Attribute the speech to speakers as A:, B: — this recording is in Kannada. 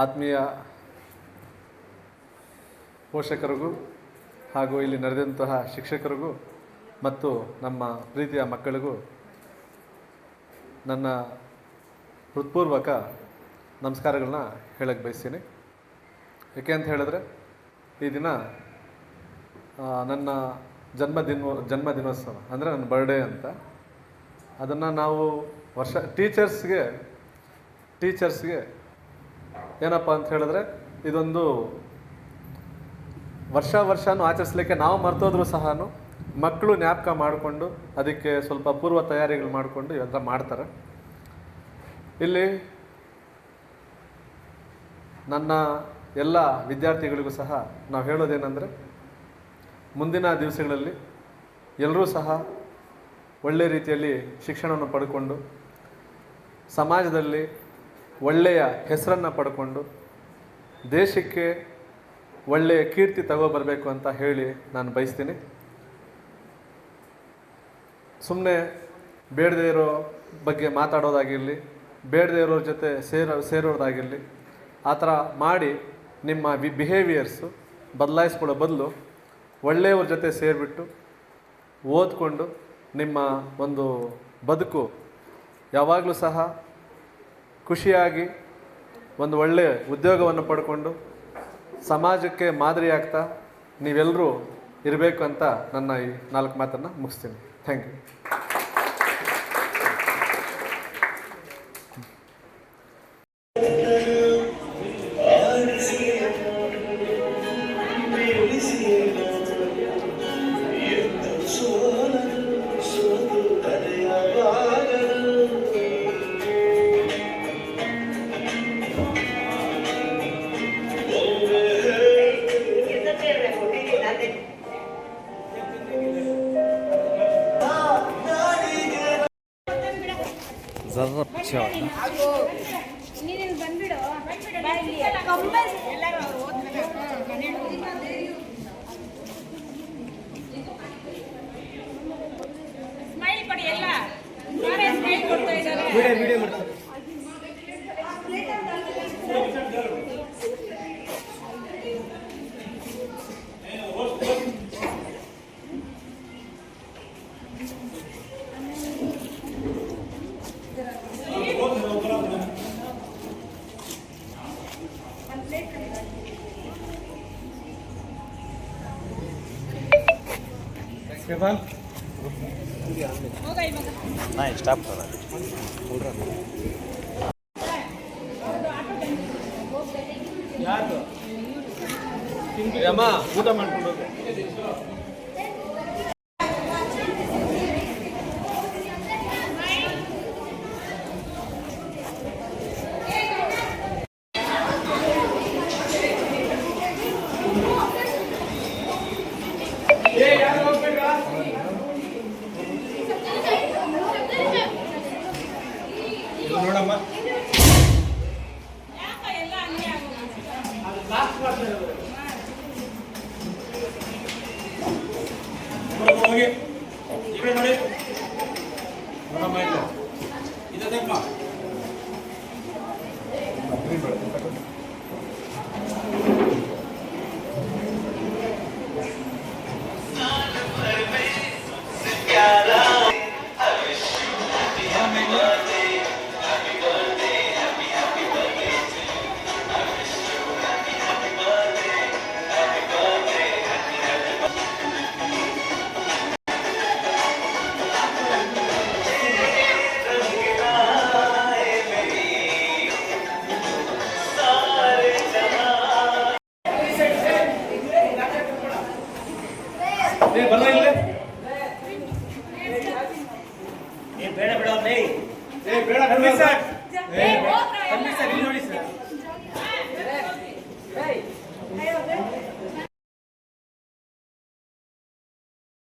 A: ಆತ್ಮೀಯ ಪೋಷಕರಿಗೂ ಹಾಗೂ ಇಲ್ಲಿ ನಡೆದಂತಹ ಶಿಕ್ಷಕರಿಗೂ ಮತ್ತು ನಮ್ಮ ಪ್ರೀತಿಯ ಮಕ್ಕಳಿಗೂ ನನ್ನ ಹೃತ್ಪೂರ್ವಕ ನಮಸ್ಕಾರಗಳನ್ನ ಹೇಳಕ್ಕೆ ಬಯಸ್ತೀನಿ. ಏಕೆ ಅಂತ ಹೇಳಿದ್ರೆ ಈ ದಿನ ನನ್ನ ಜನ್ಮದಿನೋತ್ಸವ ಅಂದರೆ ನನ್ನ ಬರ್ಡೇ ಅಂತ. ಅದನ್ನು ನಾವು ಟೀಚರ್ಸ್ಗೆ ಏನಪ್ಪ ಅಂತ ಹೇಳಿದ್ರೆ ಇದೊಂದು ವರ್ಷನೂ ಆಚರಿಸಲಿಕ್ಕೆ ನಾವು ಮರ್ತೋದ್ರೂ ಸಹ ಮಕ್ಕಳು ಜ್ಞಾಪಕ ಮಾಡಿಕೊಂಡು ಅದಕ್ಕೆ ಸ್ವಲ್ಪ ಪೂರ್ವ ತಯಾರಿಗಳು ಮಾಡಿಕೊಂಡು ಇವೆಲ್ಲ ಮಾಡ್ತಾರೆ. ಇಲ್ಲಿ ನನ್ನ ಎಲ್ಲ ವಿದ್ಯಾರ್ಥಿಗಳಿಗೂ ಸಹ ನಾವು ಹೇಳೋದೇನೆಂದರೆ, ಮುಂದಿನ ದಿವಸಗಳಲ್ಲಿ ಎಲ್ಲರೂ ಸಹ ಒಳ್ಳೆಯ ರೀತಿಯಲ್ಲಿ ಶಿಕ್ಷಣವನ್ನು ಪಡ್ಕೊಂಡು ಸಮಾಜದಲ್ಲಿ ಒಳ್ಳೆಯ ಹೆಸರನ್ನು ಪಡ್ಕೊಂಡು ದೇಶಕ್ಕೆ ಒಳ್ಳೆಯ ಕೀರ್ತಿ ತಗೋಬರಬೇಕು ಅಂತ ಹೇಳಿ ನಾನು ಬಯಸ್ತೀನಿ. ಸುಮ್ಮನೆ ಬೇಡದೇ ಇರೋ ಬಗ್ಗೆ ಮಾತಾಡೋದಾಗಿರಲಿ, ಬೇಡದೇ ಇರೋರ ಜೊತೆ ಸೇರೋದಾಗಿರಲಿ, ಆ ಥರ ಮಾಡಿ ನಿಮ್ಮ ಬಿಹೇವಿಯರ್ಸು ಬದಲಾಯಿಸ್ಕೊಳ್ಳೋ ಬದಲು ಒಳ್ಳೆಯವ್ರ ಜೊತೆ ಸೇರಿಬಿಟ್ಟು ಓದ್ಕೊಂಡು ನಿಮ್ಮ ಒಂದು ಬದುಕು ಯಾವಾಗಲೂ ಸಹ ಖುಷಿಯಾಗಿ ಒಂದು ಒಳ್ಳೆಯ ಉದ್ಯೋಗವನ್ನು ಪಡ್ಕೊಂಡು ಸಮಾಜಕ್ಕೆ ಮಾದರಿಯಾಗ್ತಾ ನೀವೆಲ್ಲರೂ ಇರಬೇಕು ಅಂತ ನನ್ನ ಈ 4 ಮಾತನ್ನು ಮುಗಿಸ್ತೀನಿ. Thank you.
B: नहीं स्टॉप करा
A: ಅಮ್ಮ ಊಟ ಮಾಡ್ಕೊಂಡು
B: ನೋಡಮ್ಮ. ಹೋಗಿ ಈ ಕಡೆ ನೋಡಿ ನೋಡಮ್ಮ. ಇದಮ್ಮ ಬೇಡ ಬೇಡ